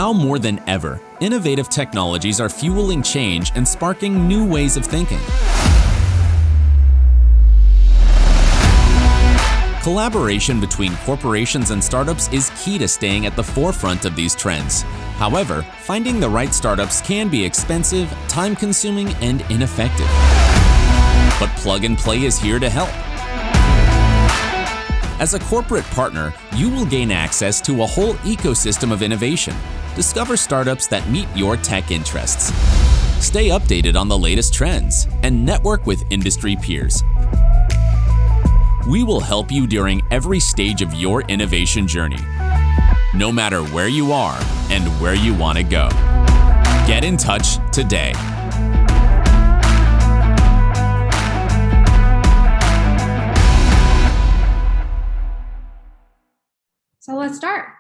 Now more than ever, innovative technologies are fueling change and sparking new ways of thinking. Collaboration between corporations and startups is key to staying at the forefront of these trends. However, finding the right startups can be expensive, time-consuming, and ineffective. But Plug and Play is here to help. As a corporate partner, you will gain access to a whole ecosystem of innovation. Discover startups that meet your tech interests. Stay updated on the latest trends and network with industry peers. We will help you during every stage of your innovation journey, no matter where you are and where you want to go. Get in touch today. So let's start.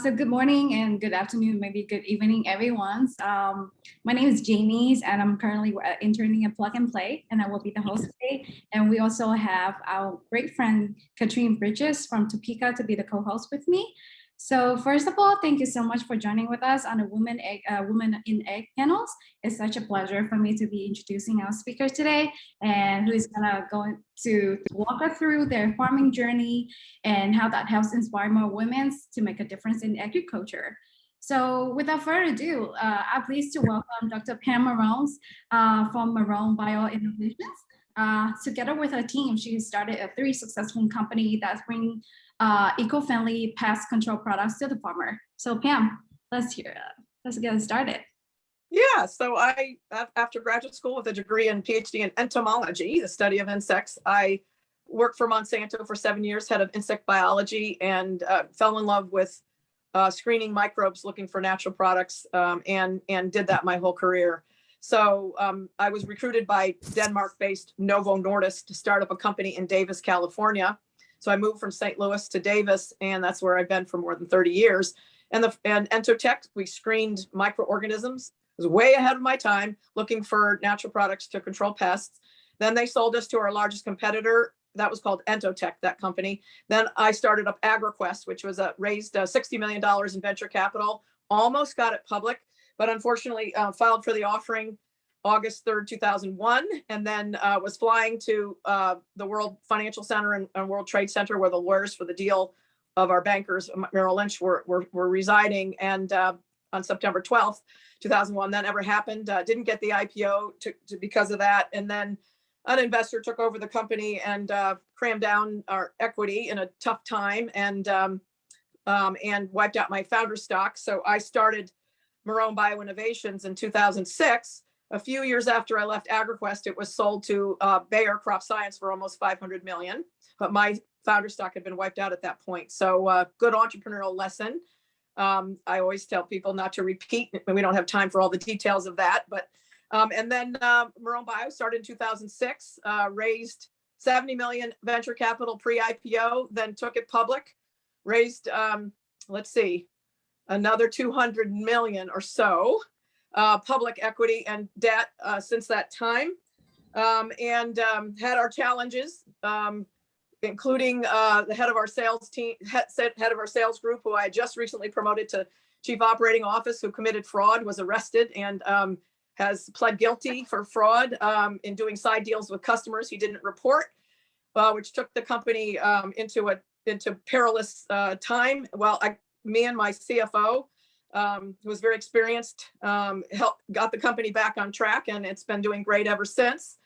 So good morning and good afternoon, maybe good evening, everyone. My name is Jamie, and I'm currently interning at Plug and Play, and I will be the host today. And we also have our great friend, Katrine Bridges from Topeka, to be the co-host with me. So first of all, thank you so much for joining with us on the Women in Egg panels. It's such a pleasure for me to be introducing our speaker today, and who is going to walk us through their farming journey and how that helps inspire more women to make a difference in agriculture. So without further ado, I'm pleased to welcome Dr. Pam Marone from Marone Bioinnovations. Together with her team, she started a 3 successful company that's bringing eco-friendly pest control products to the farmer. So Pam, let's get started. Yeah, so I, after graduate school with a degree and PhD in entomology, the study of insects, I worked for Monsanto for 7 years, head of insect biology, and fell in love with screening microbes, looking for natural products, and did that my whole career. So I was recruited by Denmark-based Novo Nordisk to start up a company in Davis, California. So I moved from St. Louis to Davis, and that's where I've been for more than 30 years. And Entotech, we screened microorganisms. It was way ahead of my time, looking for natural products to control pests. Then they sold us to our largest competitor. That was called Entotech, that company. Then I started up AgriQuest, which was raised $60 million in venture capital, almost got it public, but unfortunately filed for the offering August 3rd, 2001, and then was flying to the World Financial Center and World Trade Center, where the lawyers for the deal of our bankers, Merrill Lynch, were residing. And on September 12th, 2001, that never happened. Didn't get the IPO because of that. And then an investor took over the company and crammed down our equity in a tough time and wiped out my founder stock. So I started Marone Bioinnovations in 2006. A few years after I left AgriQuest, it was sold to Bayer Crop Science for almost $500 million. But my founder stock had been wiped out at that point. So good entrepreneurial lesson. I always tell people not to repeat. We don't have time for all the details of that. But and then Marone Bio started in 2006, raised 70 million venture capital pre-IPO, then took it public, raised, another 200 million or so. Public equity and debt since that time, and had our challenges, including the head of our sales team, head of our sales group, who I had just recently promoted to chief operating officer, who committed fraud, was arrested and has pled guilty for fraud in doing side deals with customers he didn't report, which took the company into perilous time. Well, me and my CFO, who was very experienced, got the company back on track, and it's been doing great ever since.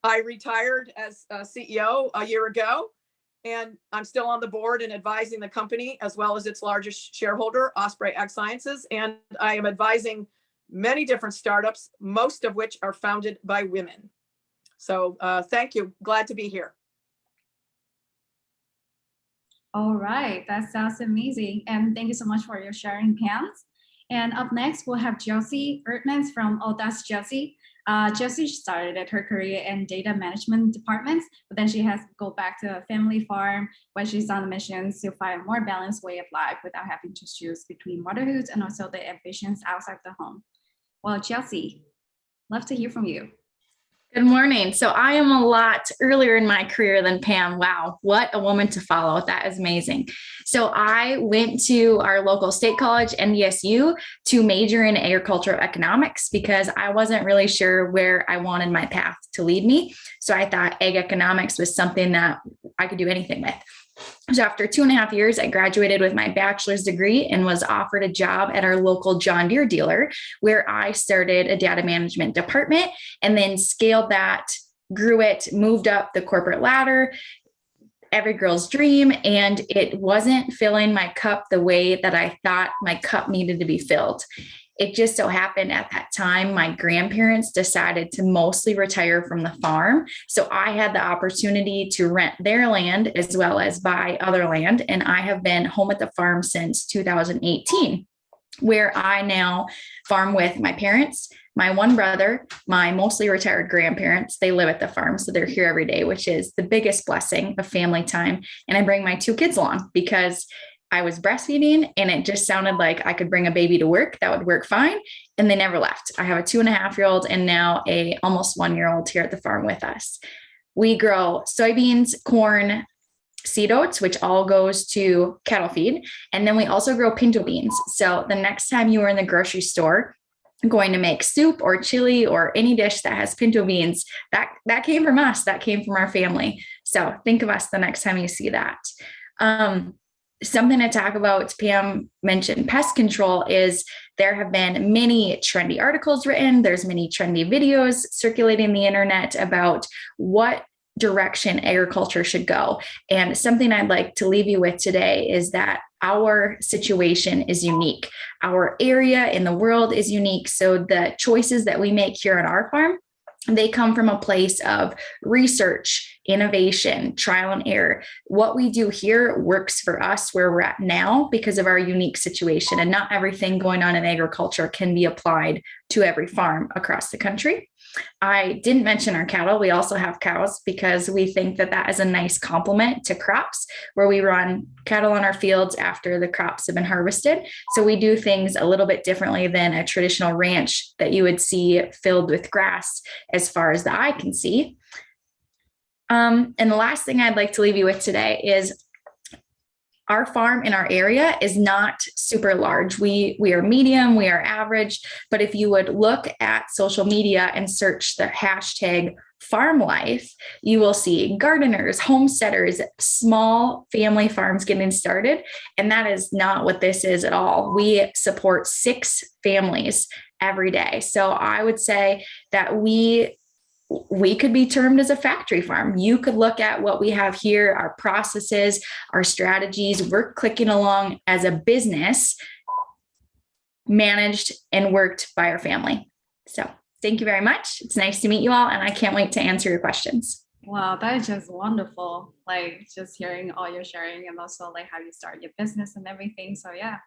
I retired as CEO a year ago, and I'm still on the board and advising the company, as well as its largest shareholder, Osprey Ag Sciences, and I am advising many different startups, most of which are founded by women. So thank you. Glad to be here. All right, that sounds amazing. And thank you so much for your sharing, Pam. And up next, we'll have Josie Erdmans from That's Josie. Josie started her career in data management departments, but then she has to go back to a family farm where she's on a mission to find a more balanced way of life without having to choose between motherhood and also the ambitions outside the home. Well, Josie, love to hear from you. Good morning. So I am a lot earlier in my career than Pam. Wow, what a woman to follow. That is amazing. So I went to our local state college, NDSU, to major in agricultural economics because I wasn't really sure where I wanted my path to lead me. So I thought ag economics was something that I could do anything with. So after 2.5 years, I graduated with my bachelor's degree and was offered a job at our local John Deere dealer, where I started a data management department and then scaled that, grew it, moved up the corporate ladder, every girl's dream. And it wasn't filling my cup the way that I thought my cup needed to be filled. It just so happened at that time, my grandparents decided to mostly retire from the farm. So I had the opportunity to rent their land as well as buy other land. And I have been home at the farm since 2018, where I now farm with my parents, my one brother, my mostly retired grandparents. They live at the farm, so they're here every day, which is the biggest blessing of family time. And I bring my 2 kids along because I was breastfeeding and it just sounded like I could bring a baby to work. That would work fine. And they never left. I have a 2.5-year-old and now a almost 1-year-old here at the farm with us. We grow soybeans, corn, seed oats, which all goes to cattle feed. And then we also grow pinto beans. So the next time you are in the grocery store going to make soup or chili or any dish that has pinto beans, that came from us. That came from our family. So think of us the next time you see that. Something to talk about, Pam mentioned pest control, is there have been many trendy articles written. There's many trendy videos circulating the internet about what direction agriculture should go. And something I'd like to leave you with today is that our situation is unique. Our area in the world is unique. So the choices that we make here on our farm, they come from a place of research, innovation, trial and error. What we do here works for us where we're at now because of our unique situation. And not everything going on in agriculture can be applied to every farm across the country. I didn't mention our cattle. We also have cows because we think that that is a nice complement to crops, where we run cattle on our fields after the crops have been harvested. So we do things a little bit differently than a traditional ranch that you would see filled with grass as far as the eye can see. And the last thing I'd like to leave you with today is our farm in our area is not super large. We are medium, we are average, but if you would look at social media and search the hashtag farm life, you will see gardeners, homesteaders, small family farms getting started. And that is not what this is at all. We support 6 families every day. So I would say that we could be termed as a factory farm. You could look at what we have here, our processes, our strategies. We're clicking along as a business managed and worked by our family. So thank you very much. It's nice to meet you all, and I can't wait to answer your questions. Wow, that is just wonderful. Like just hearing all your sharing and also like how you start your business and everything. So yeah,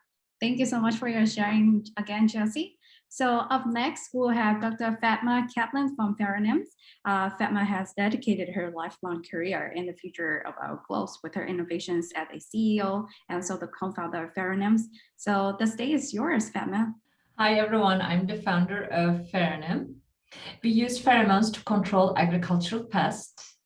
thank you so much for your sharing again, Chelsea. So up next, we'll have Dr. Fatma Kaplan from Ferronims. Fatma has dedicated her lifelong career in the future of our clothes with her innovations as a CEO and also the co-founder of Ferronims. So the stage is yours, Fatma. Hi, everyone. I'm the founder of Ferronim. We use pheromones to control agricultural pests.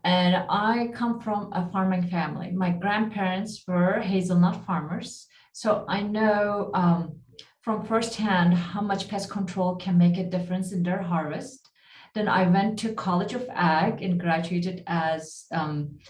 And I come from a farming family. My grandparents were hazelnut farmers. So I know from firsthand how much pest control can make a difference in their harvest. Then I went to College of Ag and graduated as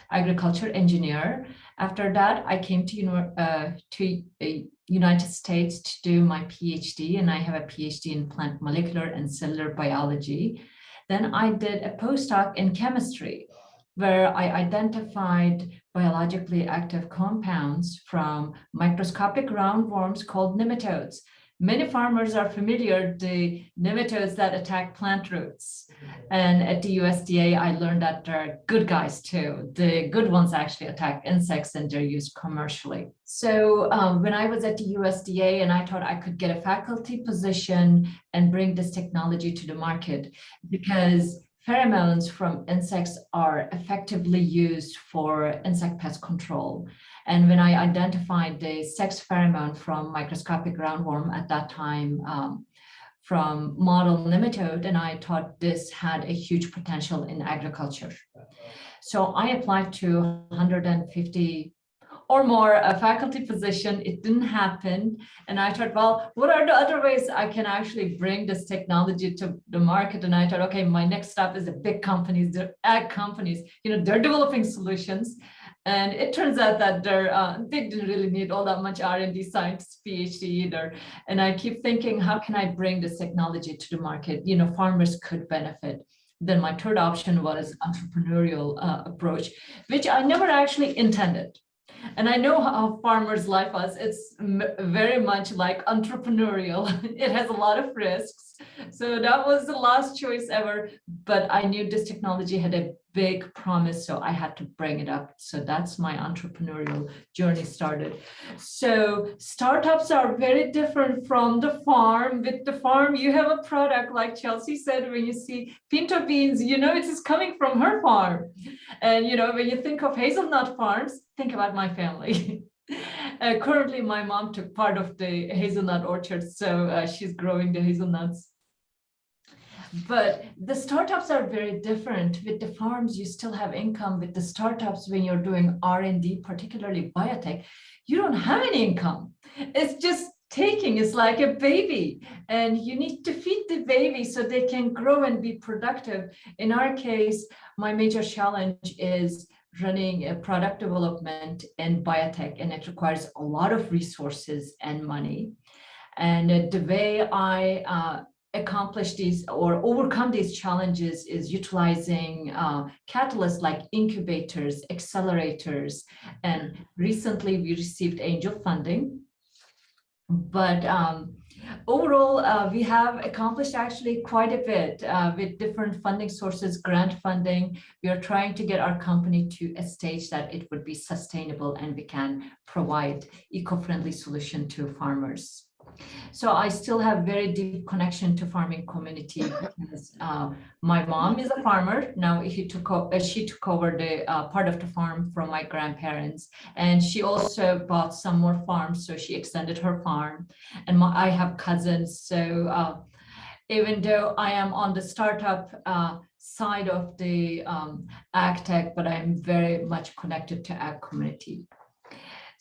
agriculture engineer. After that, I came to United States to do my PhD, and I have a PhD in plant molecular and cellular biology. Then I did a postdoc in chemistry, where I identified biologically active compounds from microscopic roundworms called nematodes. Many farmers are familiar with the nematodes that attack plant roots. And at the USDA, I learned that there are good guys too. The good ones actually attack insects and they're used commercially. So when I was at the USDA and I thought I could get a faculty position and bring this technology to the market, because pheromones from insects are effectively used for insect pest control. And when I identified the sex pheromone from microscopic roundworm at that time from Model Nematode, and I thought this had a huge potential in agriculture. So I applied to 150 or more a faculty position. It didn't happen. And I thought, well, what are the other ways I can actually bring this technology to the market? And I thought, okay, my next step is the big companies, the ag companies, they're developing solutions. And it turns out that they didn't really need all that much R&D scientist PhD either. And I keep thinking, how can I bring this technology to the market? Farmers could benefit. Then my third option was entrepreneurial approach, which I never actually intended. And I know how farmers' life was. It's very much like entrepreneurial. It has a lot of risks. So that was the last choice ever. But I knew this technology had a big promise, so I had to bring it up. So that's my entrepreneurial journey started. So startups are very different from the farm. With the farm, you have a product, like Chelsea said, when you see pinto beans, it is coming from her farm. And when you think of hazelnut farms, think about my family. Currently, my mom took part of the hazelnut orchard, so she's growing the hazelnuts. But the startups are very different. With the farms, you still have income. With the startups, when you're doing R&D, particularly biotech, you don't have any income. It's just taking. It's like a baby, and you need to feed the baby so they can grow and be productive. In our case, my major challenge is running a product development in biotech, and it requires a lot of resources and money. And the way I accomplish these or overcome these challenges is utilizing catalysts like incubators, accelerators, and recently we received angel funding. But overall, we have accomplished actually quite a bit with different funding sources, grant funding. We are trying to get our company to a stage that it would be sustainable and we can provide eco-friendly solution to farmers. So I still have very deep connection to farming community because my mom is a farmer. Now she took over the part of the farm from my grandparents, and she also bought some more farms, so she extended her farm. And I have cousins, so even though I am on the startup side of the ag tech, but I'm very much connected to ag community.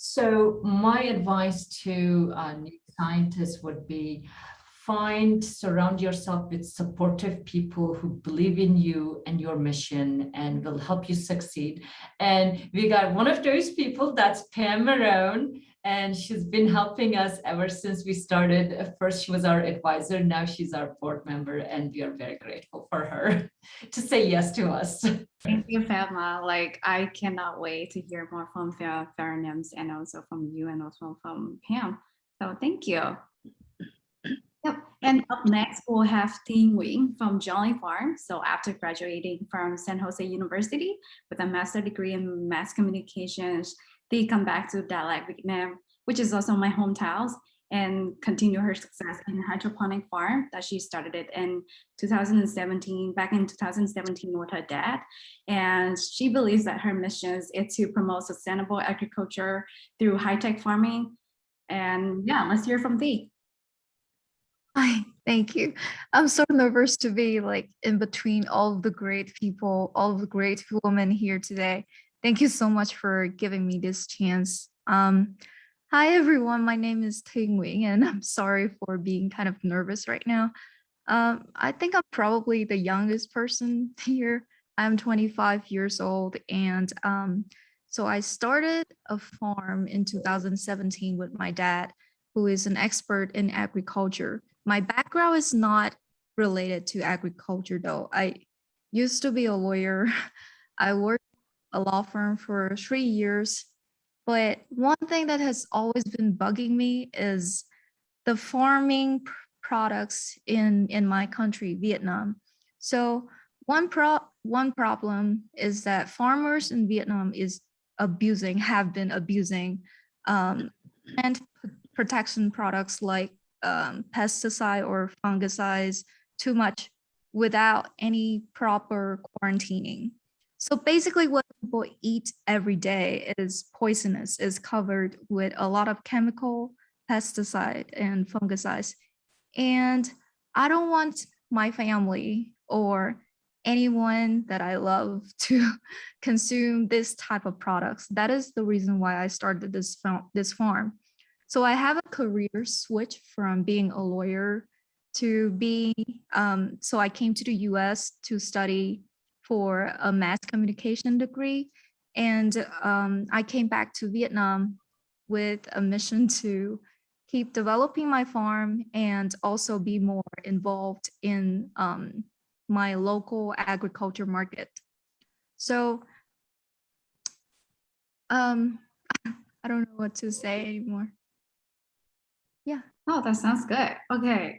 So my advice to new scientists would be surround yourself with supportive people who believe in you and your mission and will help you succeed. And we got one of those people, that's Pam Marone, and she's been helping us ever since we started. At first, she was our advisor. Now she's our board member, and we are very grateful for her to say yes to us. Thank you, Fatma. I cannot wait to hear more from Farnhams and also from you and also from Pam. So thank you. Yep. And up next, we'll have Ting Wing from Jolly Farm. So after graduating from San Jose University with a master's degree in mass communications, they come back to Đà Lạt, Vietnam, which is also my hometown, and continue her success in hydroponic farm that she started it in 2017, back in 2017 with her dad. And she believes that her mission is to promote sustainable agriculture through high-tech farming. And yeah, let's hear from Thee. Hi, thank you. I'm so nervous to be in between all of the great people, all of the great women here today. Thank you so much for giving me this chance. Hi everyone, my name is Ting Wing, and I'm sorry for being kind of nervous right now. I think I'm probably the youngest person here. I'm 25 years old, and so I started a farm in 2017 with my dad, who is an expert in agriculture. My background is not related to agriculture though. I used to be a lawyer. I worked at a law firm for 3 years. But one thing that has always been bugging me is the farming products in my country, Vietnam. So one problem is that farmers in Vietnam have been abusing and protection products like pesticide or fungicides too much without any proper quarantining. So basically what people eat every day is poisonous, is covered with a lot of chemical pesticide and fungicides. And I don't want my family or anyone that I love to consume this type of products. That is the reason why I started this farm. So I have a career switch from being a lawyer to being, so I came to the US to study for a mass communication degree. And I came back to Vietnam with a mission to keep developing my farm and also be more involved in my local agriculture market. So um, I don't know what to say anymore. Yeah. Oh, that sounds good. Okay.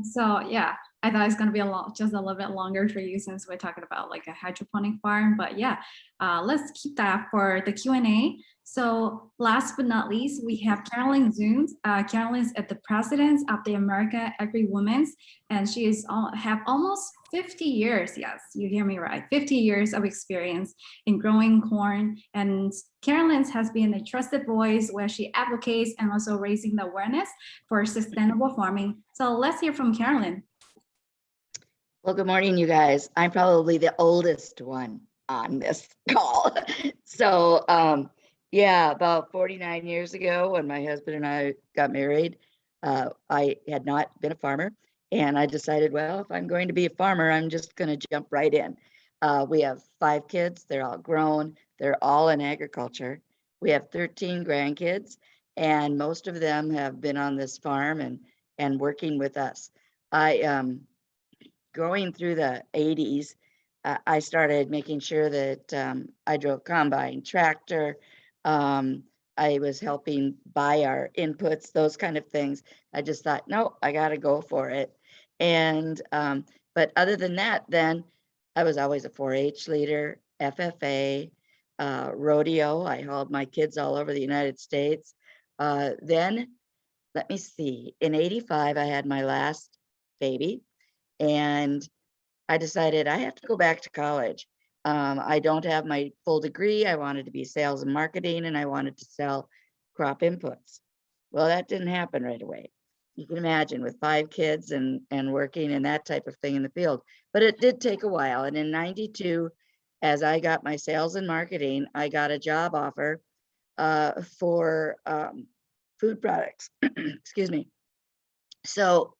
So yeah, I thought it's gonna be just a little bit longer for you since we're talking about like a hydroponic farm. But yeah, let's keep that for the Q&A. So last but not least, we have Carolyn Zooms. Carolyn is at the president of the American Agri Women's, and she is have almost 50 years. Yes, you hear me right. 50 years of experience in growing corn. And Carolyn has been a trusted voice where she advocates and also raising the awareness for sustainable farming. So let's hear from Carolyn. Well, good morning, you guys. I'm probably the oldest one on this call. So, yeah, about 49 years ago when my husband and I got married, I had not been a farmer. And I decided, well, if I'm going to be a farmer, I'm just going to jump right in. We have 5 kids. They're all grown. They're all in agriculture. We have 13 grandkids, and most of them have been on this farm and working with us. Going through the 80s, I started making sure that I drove combine, tractor. I was helping buy our inputs, those kind of things. I just thought, no, I got to go for it. And but other than that, then I was always a 4-H leader, FFA, rodeo. I hauled my kids all over the United States. Then, let me see, in 85, I had my last baby, and I decided I have to go back to college. I don't have my full degree. I wanted to be sales and marketing, and I wanted to sell crop inputs. Well, that didn't happen right away. You can imagine with 5 kids and working and that type of thing in the field, but it did take a while. And in 92, as I got my sales and marketing, I got a job offer for food products, excuse me. So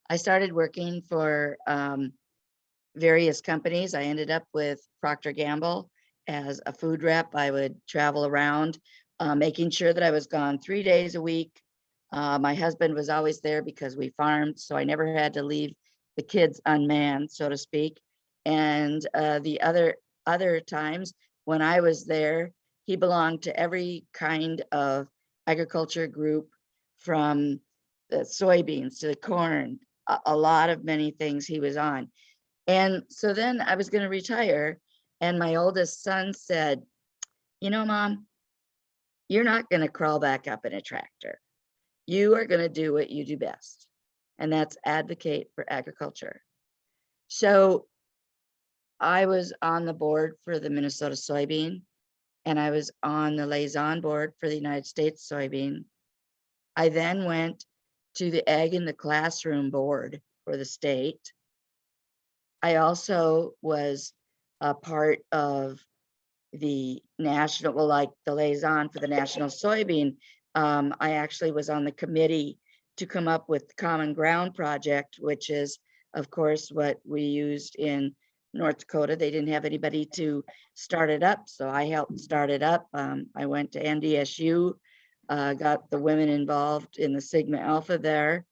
I started working for various companies. I ended up with Procter & Gamble as a food rep. I would travel around, making sure that I was gone 3 days a week. My husband was always there because we farmed, so I never had to leave the kids unmanned, so to speak. And the other times when I was there, he belonged to every kind of agriculture group, from the soybeans to the corn, a lot of many things he was on. And so then I was going to retire, and my oldest son said, you know, Mom, you're not going to crawl back up in a tractor. You are going to do what you do best, and that's advocate for agriculture. So I was on the board for the Minnesota soybean, and I was on the liaison board for the United States soybean. I then went to the Ag in the Classroom board for the state. I also was a part of the national, well, like the liaison for the national soybean. I actually was on the committee to come up with the Common Ground Project, which is, of course, what we used in North Dakota. They didn't have anybody to start it up, so I helped start it up. I went to NDSU, got the women involved in the Sigma Alpha there.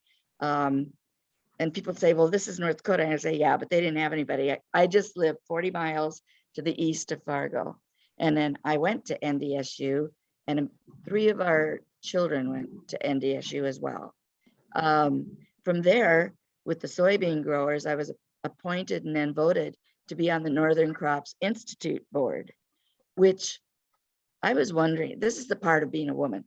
And people say, well, this is North Dakota. And I say, yeah, but they didn't have anybody. I just lived 40 miles to the east of Fargo. And then I went to NDSU, and 3 of our children went to NDSU as well. From there, with the soybean growers, I was appointed and then voted to be on the Northern Crops Institute board, which I was wondering, this is the part of being a woman.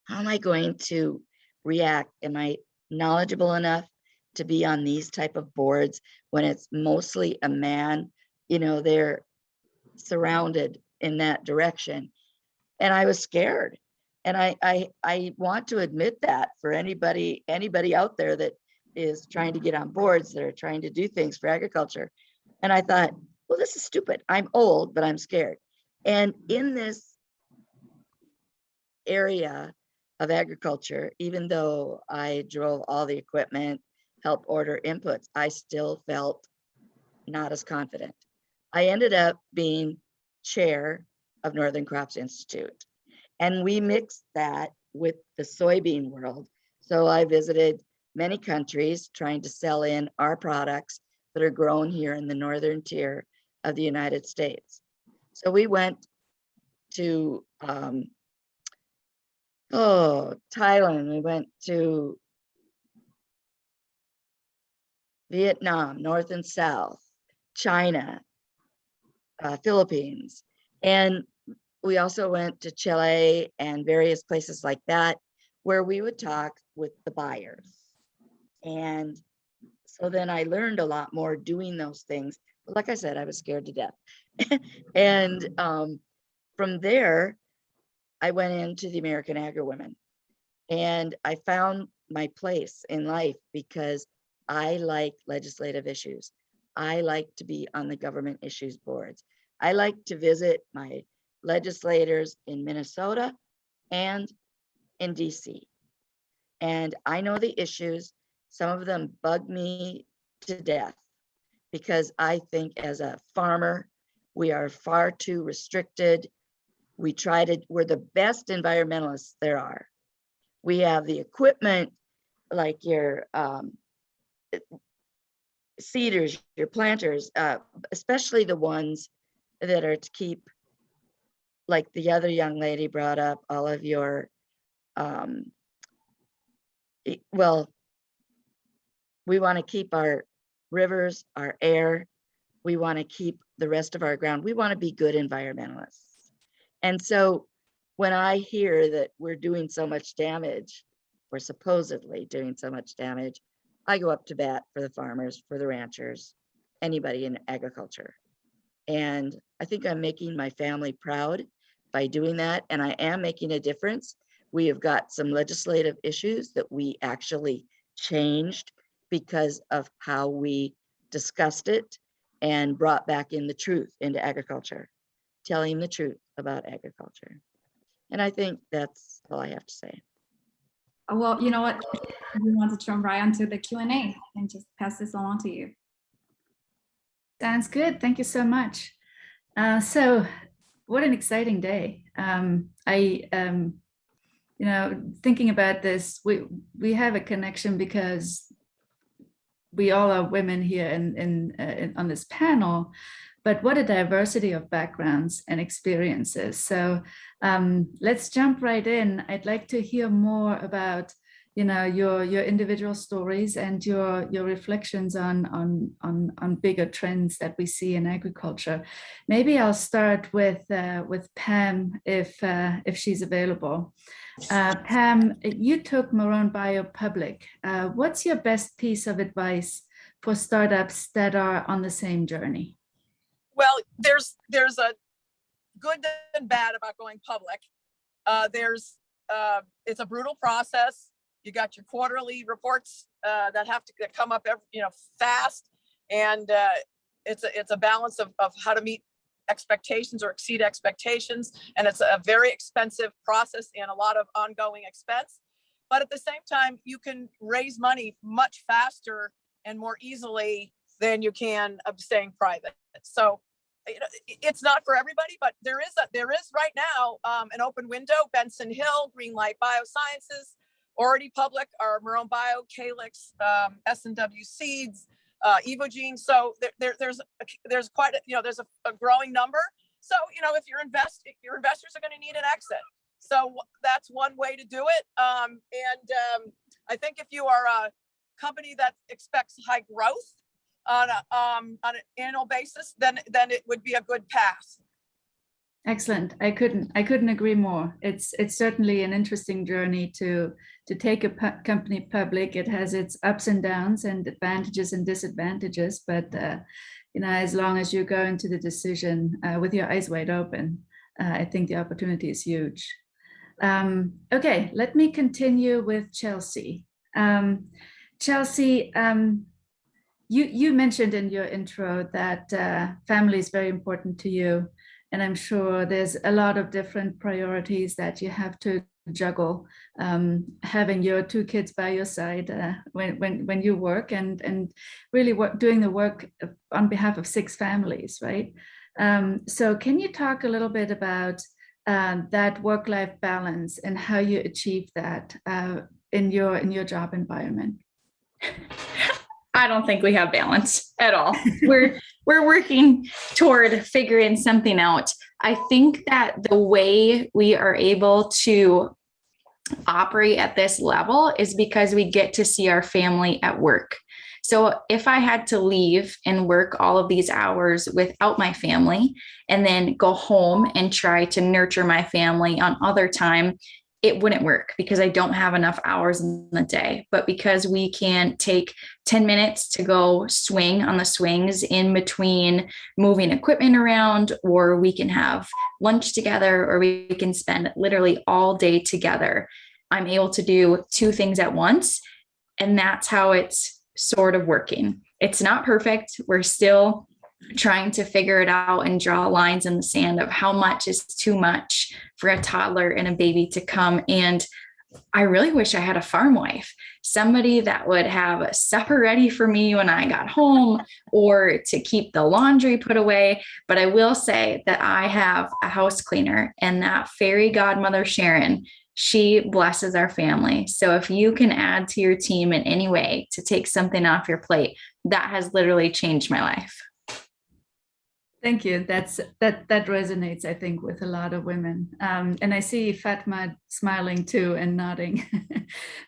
How am I going to react? Am I knowledgeable enough to be on these type of boards when it's mostly a man? You know, they're surrounded in that direction. And I was scared. And I want to admit that for anybody out there that is trying to get on boards that are trying to do things for agriculture. And I thought, well, this is stupid. I'm old, but I'm scared. And in this area of agriculture, even though I drove all the equipment, helped order inputs, I still felt not as confident. I ended up being chair of Northern Crops Institute. And we mixed that with the soybean world. So I visited many countries trying to sell in our products that are grown here in the northern tier of the United States. So we went to Thailand, we went to Vietnam, North and South, China, Philippines, and we also went to Chile and various places like that, where we would talk with the buyers. And so then I learned a lot more doing those things. But like I said, I was scared to death. And from there, I went into the American Agri-Women, and I found my place in life because I like legislative issues. I like to be on the government issues boards. I like to visit my legislators in Minnesota and in DC. And I know the issues. Some of them bug me to death because I think as a farmer, we are far too restricted. We're the best environmentalists there are. We have the equipment like your seeders, your planters, especially the ones that are to keep, like the other young lady brought up, all of your, well, we want to keep our rivers, our air, we want to keep the rest of our ground. We want to be good environmentalists. And so when I hear that we're doing so much damage, or supposedly doing so much damage, I go up to bat for the farmers, for the ranchers, anybody in agriculture. And I think I'm making my family proud by doing that. And I am making a difference. We have got some legislative issues that we actually changed because of how we discussed it and brought back in the truth into agriculture, telling the truth about agriculture. And I think that's all I have to say. Well, you know what? We want to jump right onto the Q&A and just pass this along to you. Sounds good. Thank you so much. So what an exciting day. Thinking about this, we have a connection because we all are women here in on this panel, but what a diversity of backgrounds and experiences. So let's jump right in. I'd like to hear more about your individual stories and your reflections on bigger trends that we see in agriculture. Maybe I'll start with Pam if she's available. Pam, you took Marrone Bio public. What's your best piece of advice for startups that are on the same journey? Well, there's a good and bad about going public. It's a brutal process. You got your quarterly reports that come up fast, and it's a balance of how to meet expectations or exceed expectations, and it's a very expensive process and a lot of ongoing expense. But at the same time, you can raise money much faster and more easily than you can of staying private. So it's not for everybody, but there is right now an open window. Benson Hill, Greenlight Biosciences, already public are Marrone Bio, Calyx, S&W Seeds, Evogene. So there's quite there's a growing number. So if your investors are going to need an exit. So that's one way to do it. I think if you are a company that expects high growth on an annual basis, then it would be a good path. Excellent. I couldn't agree more. It's certainly an interesting journey to take a company public. It has its ups and downs and advantages and disadvantages, but as long as you go into the decision with your eyes wide open, I think the opportunity is huge. Okay, let me continue with Chelsea. Chelsea, you mentioned in your intro that family is very important to you, and I'm sure there's a lot of different priorities that you have to juggle. Having your two kids by your side when you work, and really doing the work on behalf of six families, right? So can you talk a little bit about that work-life balance and how you achieve that in your job environment? I don't think we have balance at all. We're working toward figuring something out. I think that the way we are able to operate at this level is because we get to see our family at work. So if I had to leave and work all of these hours without my family and then go home and try to nurture my family on other time, it wouldn't work because I don't have enough hours in the day. But because we can take 10 minutes to go swing on the swings in between moving equipment around, or we can have lunch together, or we can spend literally all day together, I'm able to do two things at once. And that's how it's sort of working. It's not perfect. We're still trying to figure it out and draw lines in the sand of how much is too much for a toddler and a baby to come. And I really wish I had a farm wife, somebody that would have supper ready for me when I got home, or to keep the laundry put away. But I will say that I have a house cleaner, and that fairy godmother, Sharon, she blesses our family. So if you can add to your team in any way to take something off your plate, that has literally changed my life. Thank you. That resonates, I think, with a lot of women. And I see Fatma smiling too and nodding.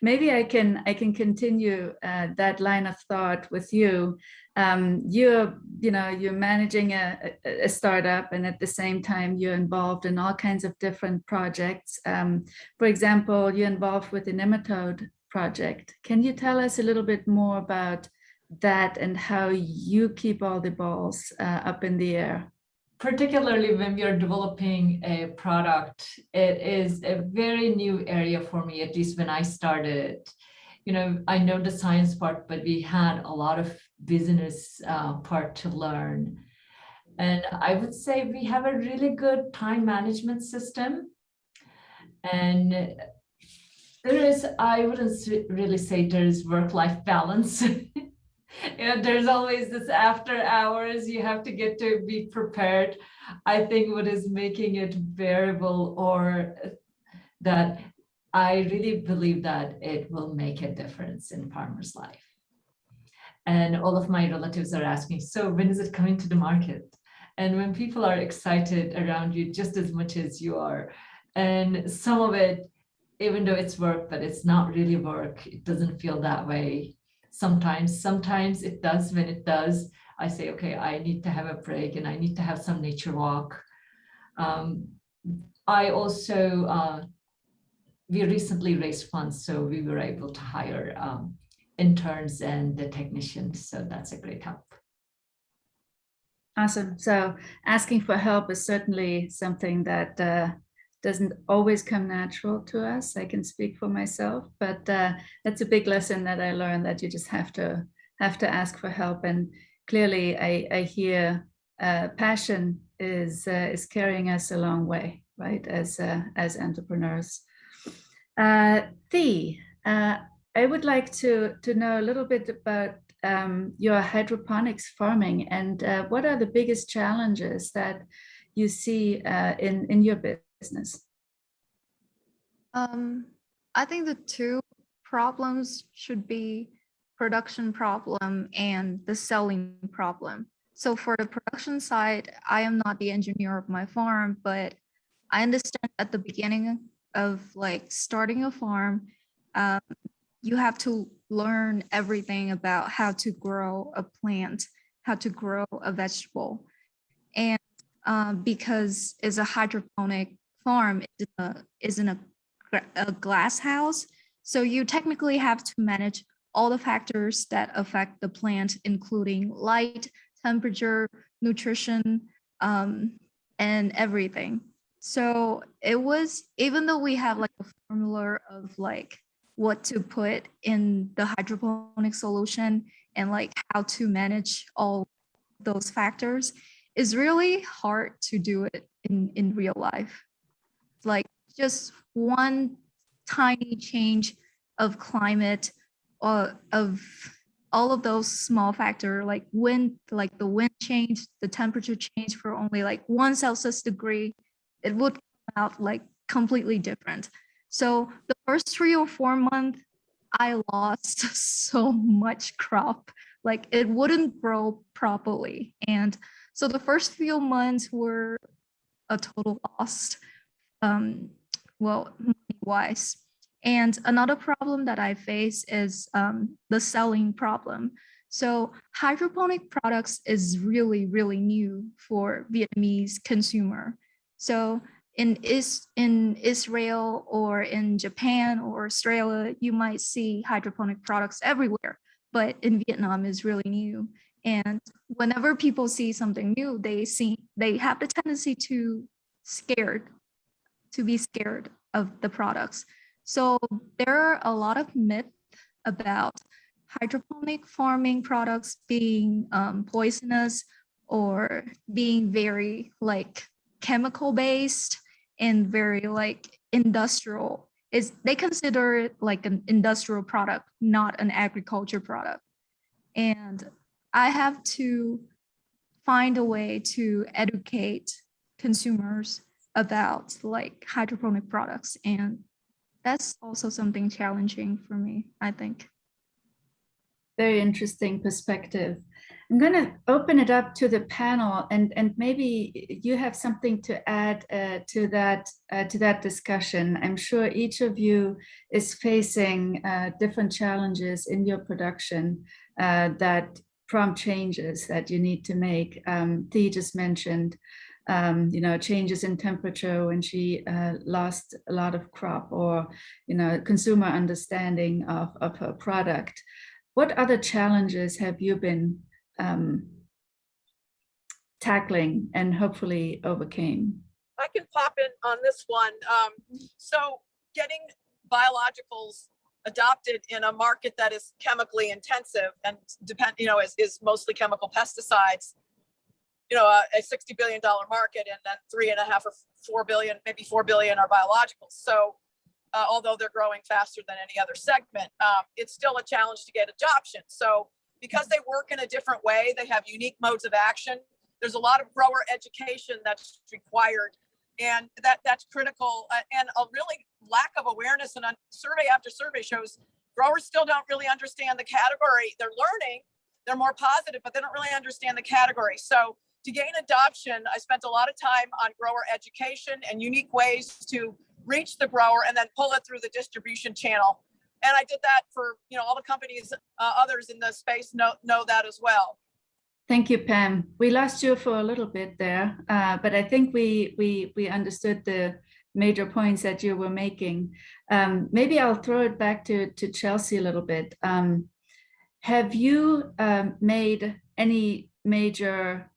Maybe I can continue that line of thought with you. You're managing a startup, and at the same time you're involved in all kinds of different projects. For example, you're involved with the nematode project. Can you tell us a little bit more about that and how you keep all the balls up in the air? Particularly when we are developing a product, it is a very new area for me, at least when I started. I know the science part, but we had a lot of business part to learn. And I would say we have a really good time management system. And I wouldn't really say there's work-life balance. There's always this after hours, you have to get to be prepared. I think what is making it bearable, or that I really believe that it will make a difference in farmer's life. And all of my relatives are asking, so when is it coming to the market? And when people are excited around you just as much as you are, and some of it, even though it's work, but it's not really work, it doesn't feel that way. Sometimes it does. When it does, I say, okay, I need to have a break and I need to have some nature walk. I also, we recently raised funds, so we were able to hire interns and the technicians. So that's a great help. Awesome. So asking for help is certainly something that doesn't always come natural to us. I can speak for myself, but that's a big lesson that I learned, that you just have to ask for help. And clearly, I hear passion is carrying us a long way, right? As entrepreneurs. Thea, I would like to know a little bit about your hydroponics farming, and what are the biggest challenges that you see in your business? I think the two problems should be production problem and the selling problem. So for the production side, I am not the engineer of my farm, but I understand at the beginning of like starting a farm, you have to learn everything about how to grow a plant, how to grow a vegetable. And because it's a hydroponic farm, it isn't a glass house. So you technically have to manage all the factors that affect the plant, including light, temperature, nutrition, and everything. So it was, even though we have like a formula of like what to put in the hydroponic solution and like how to manage all those factors is really hard to do it in real life. Like just one tiny change of climate or of all of those small factor like wind, like the wind change, the temperature change for only like 1 Celsius degree, it would come out like completely different. So the first 3 or 4 months, I lost so much crop, like it wouldn't grow properly. And so the first few months were a total loss, um, well, money wise. And another problem that I face is the selling problem. So hydroponic products is really, really new for Vietnamese consumer. So in Israel or in Japan or Australia, you might see hydroponic products everywhere, but in Vietnam is really new. And whenever people see something new, they have the tendency scared to be scared of the products. So there are a lot of myths about hydroponic farming products being poisonous or being very like chemical based and very like industrial. Is they consider it like an industrial product, not an agriculture product. And I have to find a way to educate consumers about like hydroponic products, and that's also something challenging for me, I think. Very interesting perspective. I'm going to open it up to the panel, and maybe you have something to add to that discussion. I'm sure each of you is facing different challenges in your production that prompt changes that you need to make. Thi just mentioned changes in temperature when she lost a lot of crop, or consumer understanding of her product. What other challenges have you been tackling and hopefully overcame? I can pop in on this one. So getting biologicals adopted in a market that is chemically intensive and is mostly chemical pesticides, a $60 billion market, and then 3.5 or 4 billion, maybe 4 billion are biologicals. So although they're growing faster than any other segment, it's still a challenge to get adoption. So because they work in a different way, they have unique modes of action. There's a lot of grower education that's required, and that's critical. And a really lack of awareness, and survey after survey shows growers still don't really understand the category. They're learning, they're more positive, but they don't really understand the category. So to gain adoption, I spent a lot of time on grower education and unique ways to reach the grower and then pull it through the distribution channel. And I did that for all the companies, others in the space know that as well. Thank you, Pam. We lost you for a little bit there, but I think we understood the major points that you were making. Maybe I'll throw it back to Chelsea a little bit. Have you made any major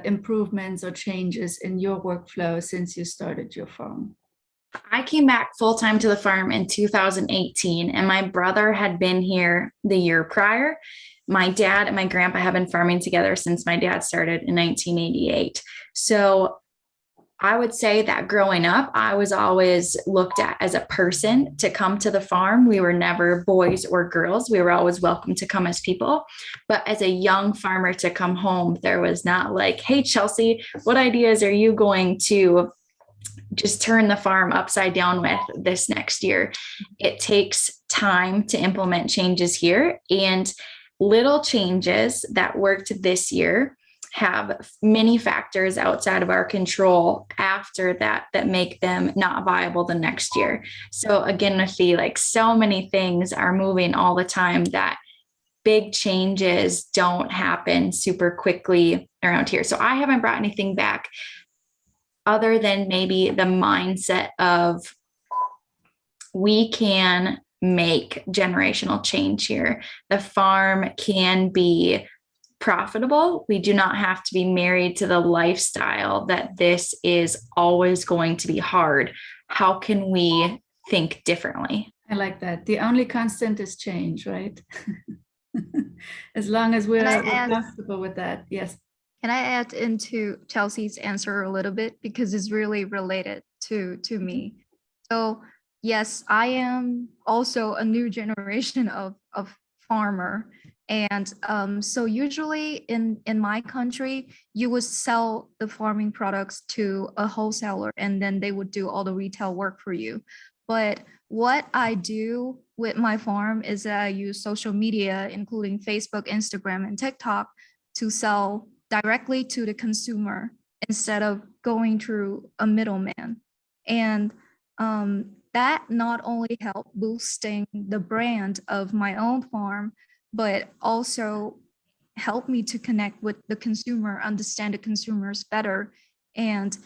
improvements or changes in your workflow since you started your farm? I came back full-time to the farm in 2018, and my brother had been here the year prior. My dad and my grandpa have been farming together since my dad started in 1988. So I would say that growing up, I was always looked at as a person to come to the farm. We were never boys or girls. We were always welcome to come as people. But as a young farmer to come home, there was not like, hey, Chelsea, what ideas are you going to just turn the farm upside down with this next year? It takes time to implement changes here, and little changes that worked this year have many factors outside of our control after that make them not viable the next year. So again, with so many things are moving all the time that big changes don't happen super quickly around here. So I haven't brought anything back other than maybe the mindset of we can make generational change here. The farm can be profitable. We do not have to be married to the lifestyle that this is always going to be hard. How can we think differently? I like that. The only constant is change, right? As long as we're comfortable with that. Yes. Can I add into Chelsea's answer a little bit because it's really related to me? So yes, I am also a new generation of farmer. And so usually in my country, you would sell the farming products to a wholesaler and then they would do all the retail work for you. But what I do with my farm is that I use social media, including Facebook, Instagram, and TikTok, to sell directly to the consumer instead of going through a middleman. And that not only helped boosting the brand of my own farm, but also helped me to connect with the consumer, understand the consumers better. And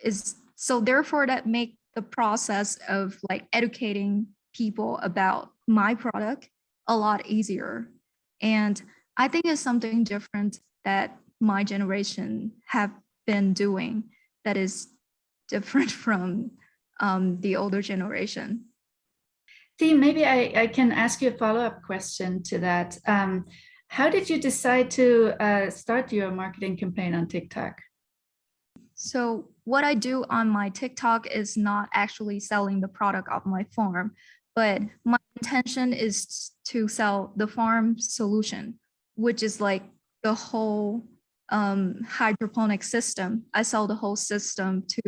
is so therefore that make the process of like educating people about my product a lot easier. And I think it's something different that my generation have been doing that is different from the older generation. Dee, maybe I can ask you a follow-up question to that. How did you decide to start your marketing campaign on TikTok? So what I do on my TikTok is not actually selling the product of my farm, but my intention is to sell the farm solution, which is like the whole hydroponic system. I sell the whole system to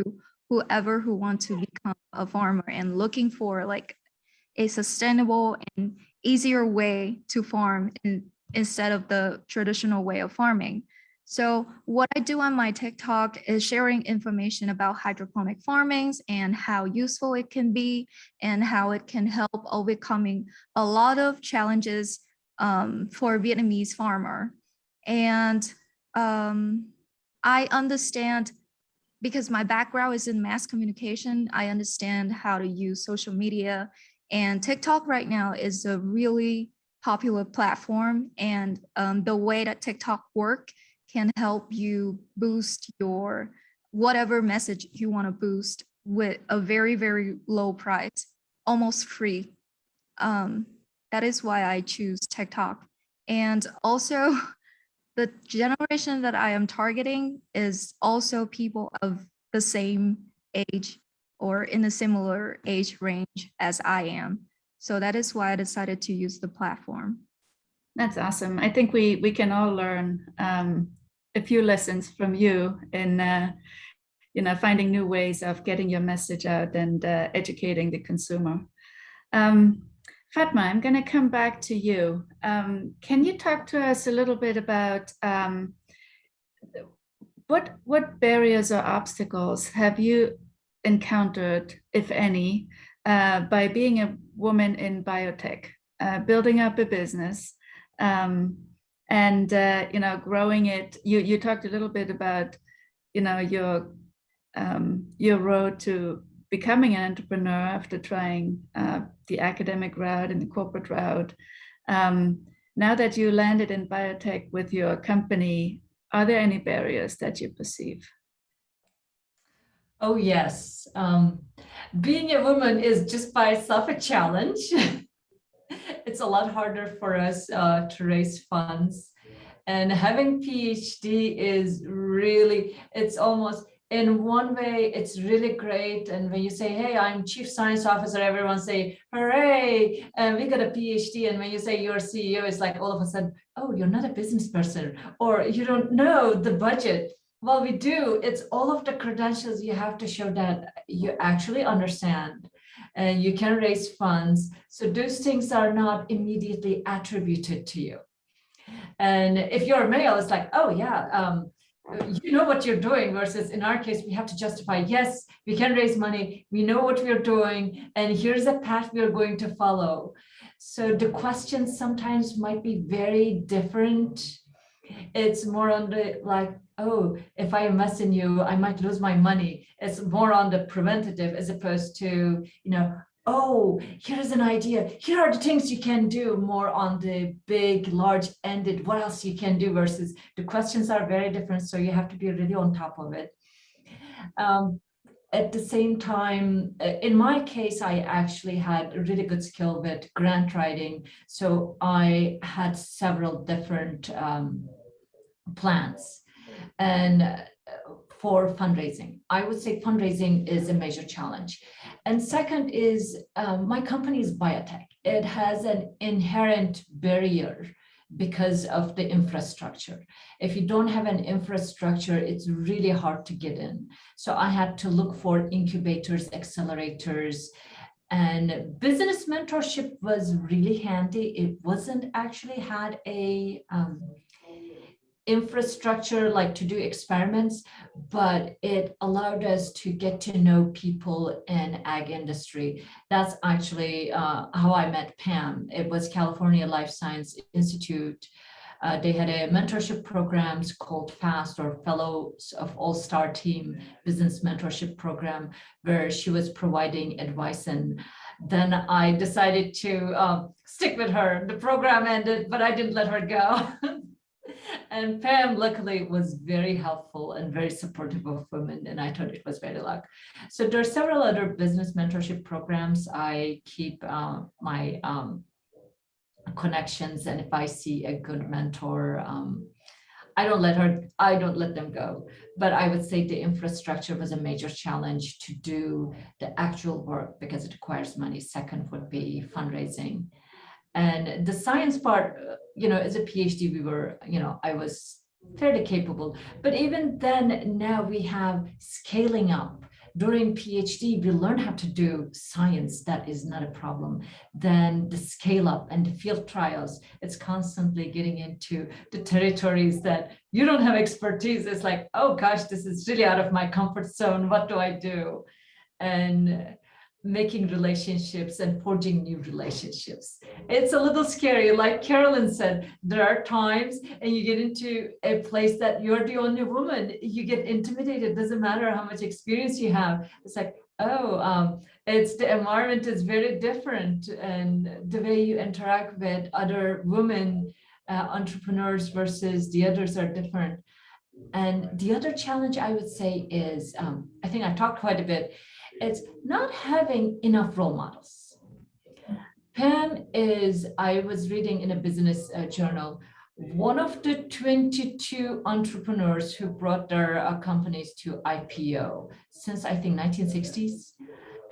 whoever who want to become a farmer and looking for like a sustainable and easier way to farm instead of the traditional way of farming. So what I do on my TikTok is sharing information about hydroponic farmings and how useful it can be and how it can help overcoming a lot of challenges for a Vietnamese farmer. And I understand, because my background is in mass communication, I understand how to use social media. And TikTok right now is a really popular platform. And the way that TikTok works can help you boost your whatever message you want to boost with a very, very low price, almost free. That is why I choose TikTok. And also, the generation that I am targeting is also people of the same age or in a similar age range as I am. So that is why I decided to use the platform. That's awesome. I think we can all learn a few lessons from you in finding new ways of getting your message out and educating the consumer. Fatma, I'm going to come back to you. Can you talk to us a little bit about what barriers or obstacles have you encountered, if any, by being a woman in biotech, building up a business, and growing it? You talked a little bit about your road to becoming an entrepreneur after trying the academic route and the corporate route. Now that you landed in biotech with your company, are there any barriers that you perceive? Oh, yes. Being a woman is just by itself a challenge. It's a lot harder for us to raise funds. And having PhD is really, it's almost, in one way, it's really great. And when you say, hey, I'm chief science officer, everyone say, hooray, and we got a PhD. And when you say you're CEO, it's like all of a sudden, oh, you're not a business person, or you don't know the budget. Well, we do. It's all of the credentials you have to show that you actually understand and you can raise funds. So those things are not immediately attributed to you. And if you're a male, it's like, oh yeah, you know what you're doing, versus in our case, we have to justify, yes, we can raise money, we know what we're doing, and here's a path we're going to follow. So the questions sometimes might be very different. It's more on the like, oh, if I invest in you, I might lose my money. It's more on the preventative as opposed to, oh, here's an idea. Here are the things you can do, more on the big, large-ended, what else you can do, versus the questions are very different. So you have to be really on top of it. at the same time, in my case, I actually had a really good skill with grant writing. So I had several different plans. And for fundraising, I would say fundraising is a major challenge. And second is my company is biotech. It has an inherent barrier because of the infrastructure. If you don't have an infrastructure, it's really hard to get in. So I had to look for incubators, accelerators, and business mentorship was really handy. It wasn't actually had a infrastructure like to do experiments, but it allowed us to get to know people in ag industry. That's actually how I met Pam. It was California Life Science Institute. They had a mentorship programs called FAST, or Fellows of All-Star Team Business Mentorship Program, where she was providing advice. And then I decided to stick with her. The program ended, but I didn't let her go. And Pam, luckily, was very helpful and very supportive of women, and I thought it was very luck. So there are several other business mentorship programs. I keep my connections, and if I see a good mentor, I don't let them go. But I would say the infrastructure was a major challenge to do the actual work because it requires money. Second would be fundraising. And the science part, as a PhD, I was fairly capable. But even then, now we have scaling up. During PhD, we learn how to do science. That is not a problem. Then the scale up and the field trials, it's constantly getting into the territories that you don't have expertise. It's like, oh gosh, this is really out of my comfort zone. What do I do? And making relationships and forging new relationships. It's a little scary. Like Carolyn said, there are times and you get into a place that you're the only woman, you get intimidated. Doesn't matter how much experience you have. It's like, it's the environment is very different, and the way you interact with other women entrepreneurs versus the others are different. And the other challenge I would say is, I think I talked quite a bit, it's not having enough role models. Pam is, I was reading in a business journal, one of the 22 entrepreneurs who brought their companies to IPO since I think 1960s.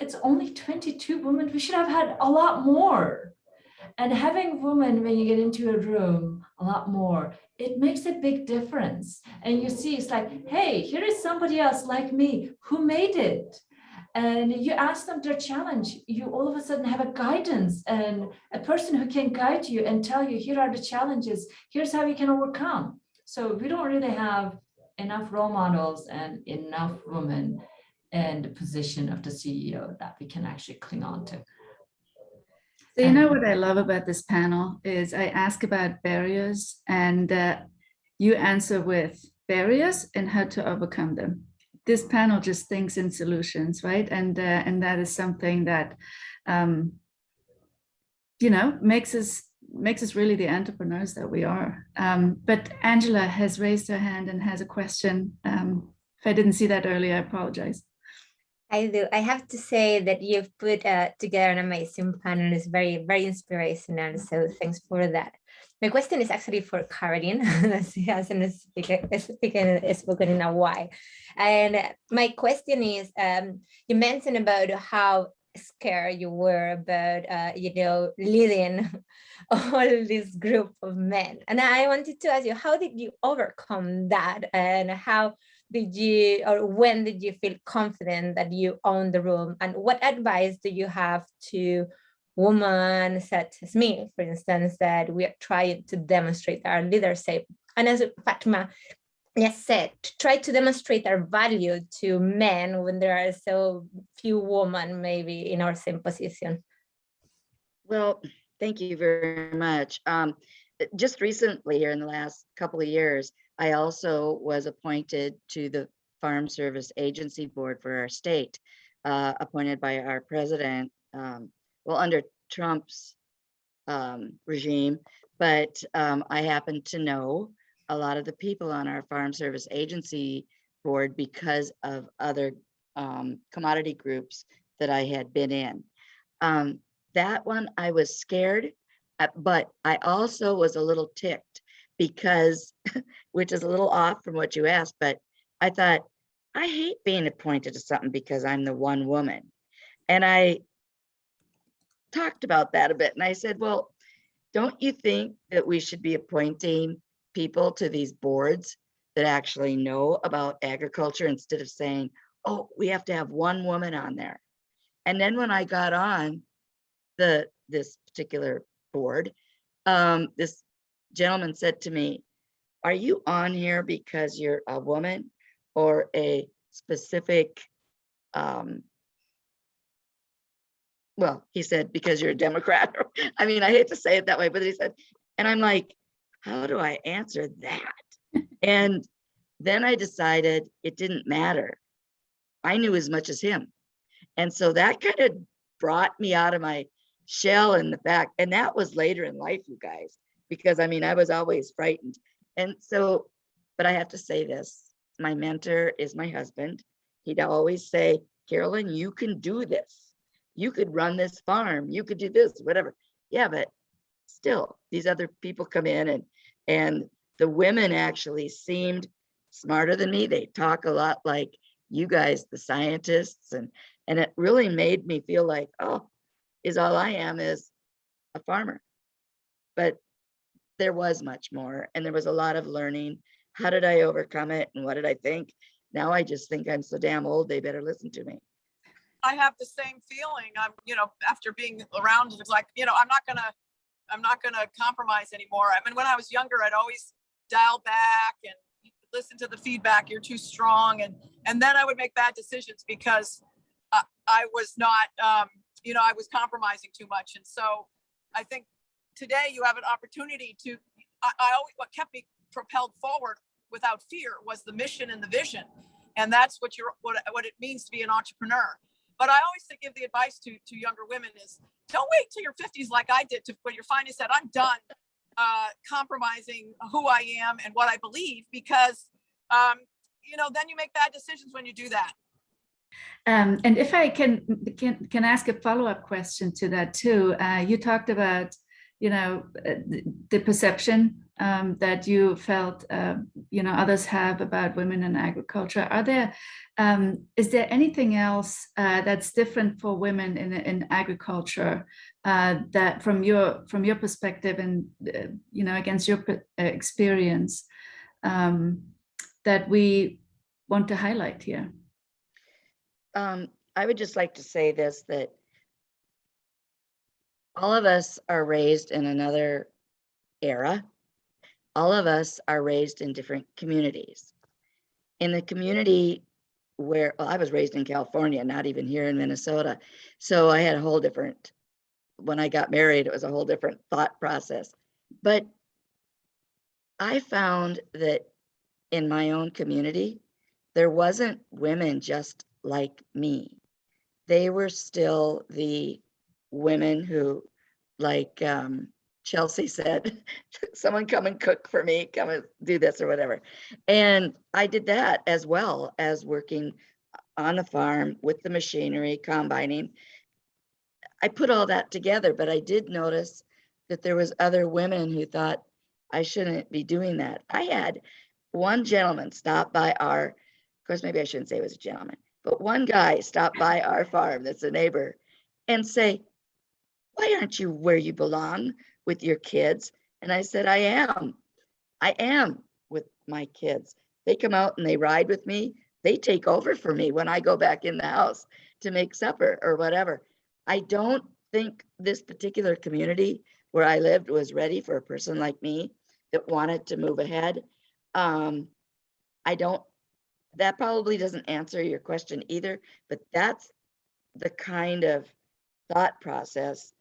It's only 22 women. We should have had a lot more. And having women, when you get into a room, a lot more, it makes a big difference. And you see, it's like, hey, here is somebody else like me who made it. And you ask them their challenge, you all of a sudden have a guidance and a person who can guide you and tell you, here are the challenges, here's how you can overcome. So we don't really have enough role models and enough women in the position of the CEO that we can actually cling on to. So you know what I love about this panel is I ask about barriers, and you answer with barriers and how to overcome them. This panel just thinks in solutions, right? And that is something that makes us really the entrepreneurs that we are. But Angela has raised her hand and has a question. If I didn't see that earlier, I apologize. I do. I have to say that you've put together an amazing panel. It's very, very inspirational. So thanks for that. My question is actually for Caroline, as she hasn't spoken in a while. And my question is, you mentioned about how scared you were about, leading all this group of men. And I wanted to ask you, how did you overcome that? And how did you, or when did you feel confident that you own the room? And what advice do you have to women such as me, for instance, that we are trying to demonstrate our leadership? And as Fatima just said, to try to demonstrate our value to men when there are so few women maybe in our same position. Well, thank you very much. Just recently, here in the last couple of years, I also was appointed to the Farm Service Agency Board for our state, appointed by our president, under Trump's regime. But I happen to know a lot of the people on our Farm Service Agency Board because of other commodity groups that I had been in. That one I was scared, but I also was a little ticked because, which is a little off from what you asked, but I thought, I hate being appointed to something because I'm the one woman. And I talked about that a bit. And I said, well, don't you think that we should be appointing people to these boards that actually know about agriculture instead of saying, oh, we have to have one woman on there? And then when I got on this particular board, this gentleman said to me, are you on here because you're a woman or a specific, well, he said, because you're a Democrat. I mean, I hate to say it that way, but he said, and I'm like, how do I answer that? And then I decided it didn't matter. I knew as much as him. And so that kind of brought me out of my shell in the back. And that was later in life, you guys, because I mean, I was always frightened. And so, but I have to say this, my mentor is my husband. He'd always say, Carolyn, you can do this. You could run this farm. You could do this, whatever. Yeah, but still, these other people come in and the women actually seemed smarter than me. They talk a lot like you guys, the scientists, and it really made me feel like, oh, is all I am is a farmer. But there was much more, and there was a lot of learning. How did I overcome it, and what did I think? Now I just think I'm so damn old, they better listen to me. I have the same feeling. I'm, after being around, it's like, I'm not gonna compromise anymore. I mean, when I was younger, I'd always dial back and listen to the feedback. You're too strong, and then I would make bad decisions because I was not, I was compromising too much. And so I think today you have an opportunity to. I always, what kept me propelled forward without fear was the mission and the vision, and that's what it means to be an entrepreneur. But I always give the advice to younger women is, don't wait till your 50s like I did when you're finally said, I'm done compromising who I am and what I believe, because, then you make bad decisions when you do that. And if I can ask a follow-up question to that too, you talked about, the perception that you felt, others have about women in agriculture. Is there anything else that's different for women in agriculture that from your perspective and, against your experience that we want to highlight here? I would just like to say this, that all of us are raised in another era. All of us are raised in different communities. In the community where, well, I was raised in California, not even here in Minnesota. So I had a whole different, when I got married, it was a whole different thought process. But I found that in my own community, there wasn't women just like me. They were still the women who, like Chelsea said, someone come and cook for me, come and do this or whatever. And I did that as well as working on the farm with the machinery, combining. I put all that together, but I did notice that there was other women who thought I shouldn't be doing that. I had one gentleman stop by of course, maybe I shouldn't say it was a gentleman, but one guy stopped by our farm that's a neighbor and say, why aren't you where you belong with your kids? And I said, I am with my kids. They come out and they ride with me. They take over for me when I go back in the house to make supper or whatever. I don't think this particular community where I lived was ready for a person like me that wanted to move ahead. That probably doesn't answer your question either, but that's the kind of thought process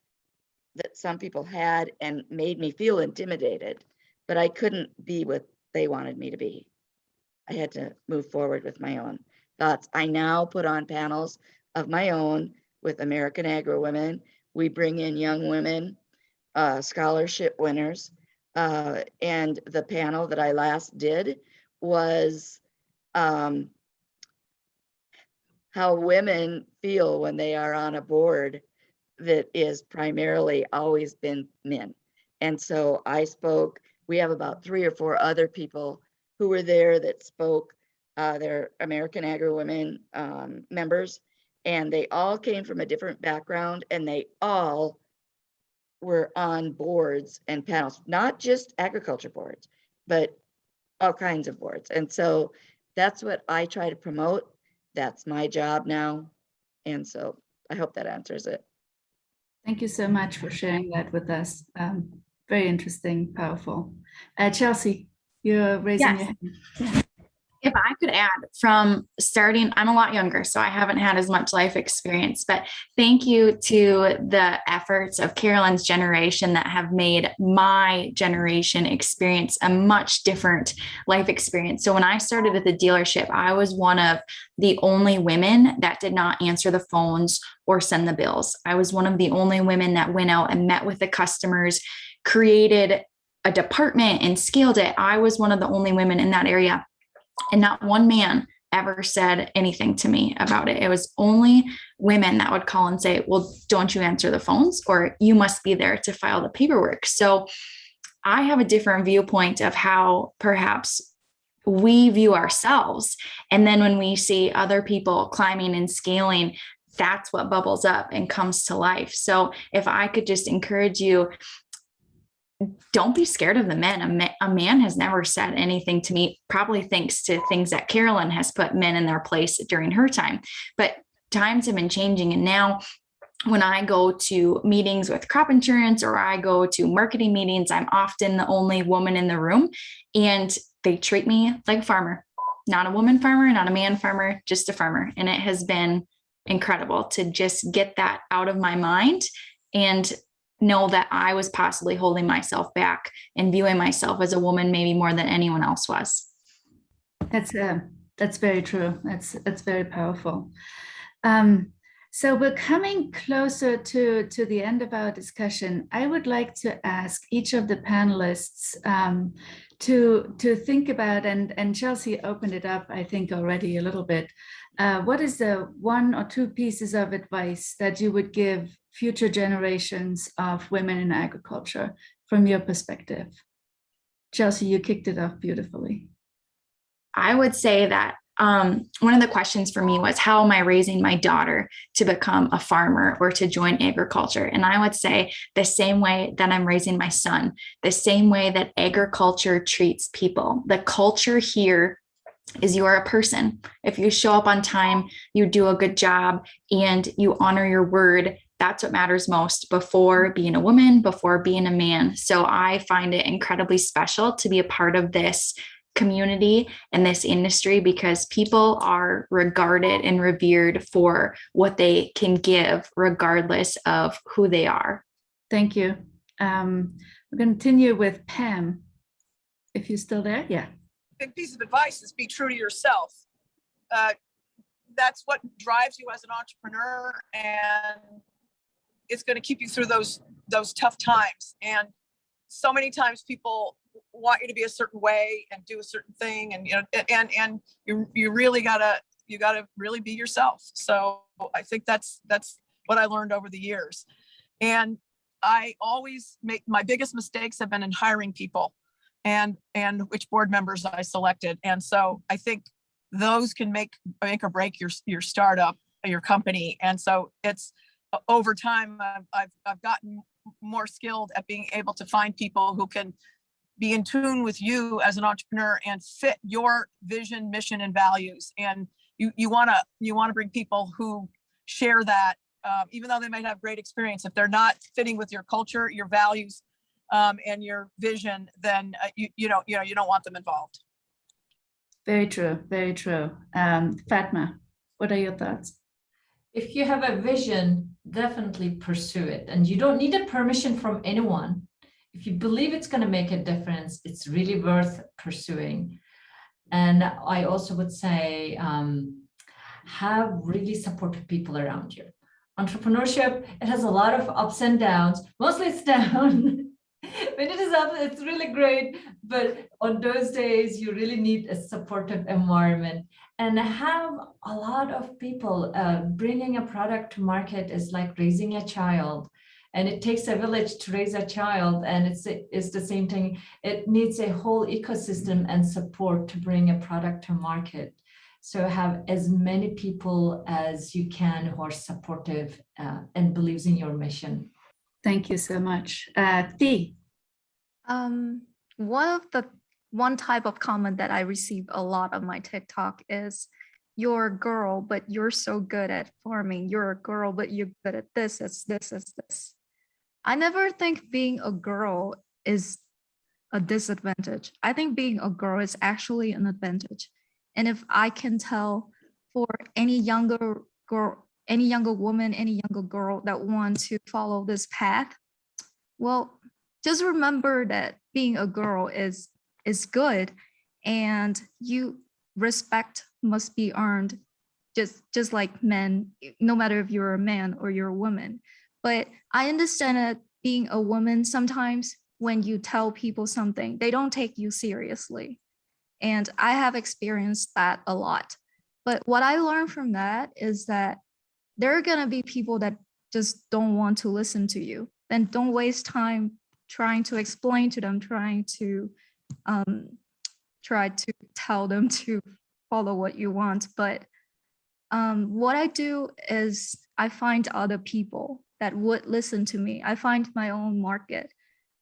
that some people had and made me feel intimidated, but I couldn't be what they wanted me to be. I had to move forward with my own thoughts. I now put on panels of my own with American Agro Women. We bring in young women, scholarship winners, and the panel that I last did was how how women feel when they are on a board that is primarily always been men. And so I spoke, we have about 3 or 4 other people who were there that spoke. They're American Agri Women members, and they all came from a different background, and they all were on boards and panels, not just agriculture boards, but all kinds of boards. And so that's what I try to promote. That's my job now. And so I hope that answers it. Thank you so much for sharing that with us. Very interesting, powerful. Chelsea, you're raising your hand. If I could add from starting, I'm a lot younger, so I haven't had as much life experience, but thank you to the efforts of Carolyn's generation that have made my generation experience a much different life experience. So when I started at the dealership, I was one of the only women that did not answer the phones or send the bills. I was one of the only women that went out and met with the customers, created a department and scaled it. I was one of the only women in that area. And not one man ever said anything to me about it. It was only women that would call and say, well, don't you answer the phones, or you must be there to file the paperwork. So I have a different viewpoint of how perhaps we view ourselves. And then when we see other people climbing and scaling, that's what bubbles up and comes to life. So if I could just encourage you, don't be scared of the men. A man has never said anything to me, probably thanks to things that Carolyn has put men in their place during her time. But times have been changing. And now when I go to meetings with crop insurance or I go to marketing meetings, I'm often the only woman in the room, and they treat me like a farmer, not a woman farmer, not a man farmer, just a farmer. And it has been incredible to just get that out of my mind and know that I was possibly holding myself back and viewing myself as a woman maybe more than anyone else was. That's very true. That's very powerful. So we're coming closer to the end of our discussion. I would like to ask each of the panelists to think about, and Chelsea opened it up, I think, already a little bit. What is the 1 or 2 pieces of advice that you would give future generations of women in agriculture from your perspective? Chelsea, you kicked it off beautifully. I would say that one of the questions for me was, how am I raising my daughter to become a farmer or to join agriculture? And I would say the same way that I'm raising my son, the same way that agriculture treats people. The culture here is you are a person. If you show up on time, you do a good job, and you honor your word, that's what matters most before being a woman, before being a man. So I find it incredibly special to be a part of this community and this industry, because people are regarded and revered for what they can give regardless of who they are. Thank you. We'll continue with Pam. If you're still there, yeah. Big piece of advice is be true to yourself. That's what drives you as an entrepreneur, and it's going to keep you through those tough times. And so many times people want you to be a certain way and do a certain thing, and you really gotta really be yourself. So I think that's what I learned over the years. And I always make my biggest mistakes have been in hiring people and which board members I selected. And so I think those can make or break your startup, your company. And so it's over time I've gotten more skilled at being able to find people who can be in tune with you as an entrepreneur and fit your vision, mission, and values. And you want to bring people who share that, even though they might have great experience. If they're not fitting with your culture, your values, and your vision, then you don't want them involved. Very true. Very true. Fatma, what are your thoughts? If you have a vision, definitely pursue it. And you don't need a permission from anyone. If you believe it's going to make a difference, it's really worth pursuing. And I also would say, have really supportive people around you. Entrepreneurship, it has a lot of ups and downs. Mostly it's down. When it is up, it's really great. But on those days, you really need a supportive environment. And have a lot of people bringing a product to market is like raising a child. And it takes a village to raise a child. And it's the same thing. It needs a whole ecosystem and support to bring a product to market. So have as many people as you can who are supportive and believes in your mission. Thank you so much. Thi. One type of comment that I receive a lot on my TikTok is, "You're a girl, but you're so good at farming. You're a girl, but you're good at this, as this, as this." I never think being a girl is a disadvantage. I think being a girl is actually an advantage. And if I can tell for any younger girl, any younger woman, any younger girl that wants to follow this path, well, just remember that being a girl is good, and respect must be earned just like men, no matter if you're a man or you're a woman. But I understand that being a woman, sometimes when you tell people something, they don't take you seriously. And I have experienced that a lot. But what I learned from that is that there are going to be people that just don't want to listen to you. Then don't waste time trying to explain to them, try to tell them to follow what you want. But what I do is I find other people that would listen to me. I find my own market.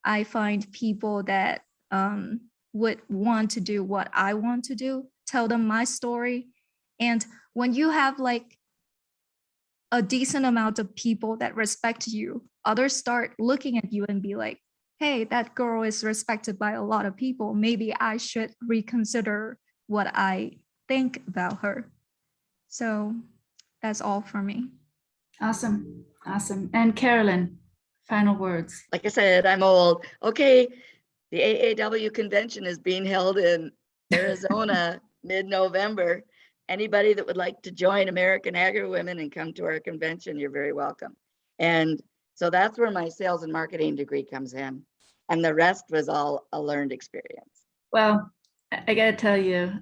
I find people that would want to do what I want to do, tell them my story. And when you have like a decent amount of people that respect you, others start looking at you and be like, hey, that girl is respected by a lot of people. Maybe I should reconsider what I think about her. So that's all for me. Awesome. Awesome. And Carolyn, final words. Like I said, I'm old. Okay, the AAW convention is being held in Arizona mid-November. Anybody that would like to join American Agri-Women and come to our convention, you're very welcome. And so that's where my sales and marketing degree comes in. And the rest was all a learned experience. Well, I gotta tell you,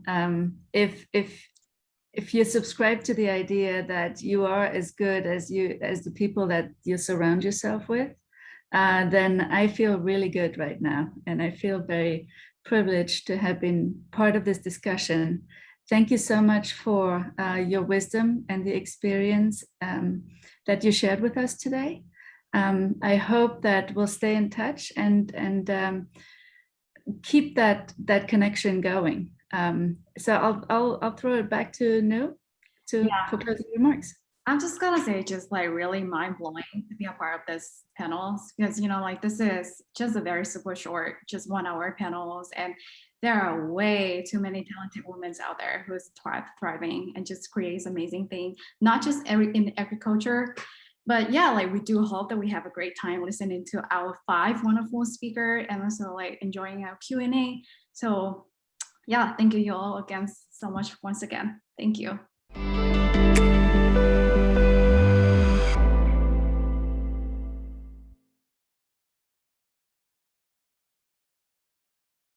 if you subscribe to the idea that you are as good as the people that you surround yourself with, then I feel really good right now. And I feel very privileged to have been part of this discussion. Thank you so much for your wisdom and the experience that you shared with us today. I hope that we'll stay in touch and keep that connection going. So I'll throw it back to Nu for closing remarks. I'm just gonna say, just like really mind blowing to be a part of this panels, because like this is just a very super short, just 1 hour panels, and there are way too many talented women out there who's thriving and just creates amazing things, not just in agriculture, but yeah, like we do hope that we have a great time listening to our 5 wonderful speakers and also like enjoying our Q&A. So yeah, thank you all again so much once again. Thank you.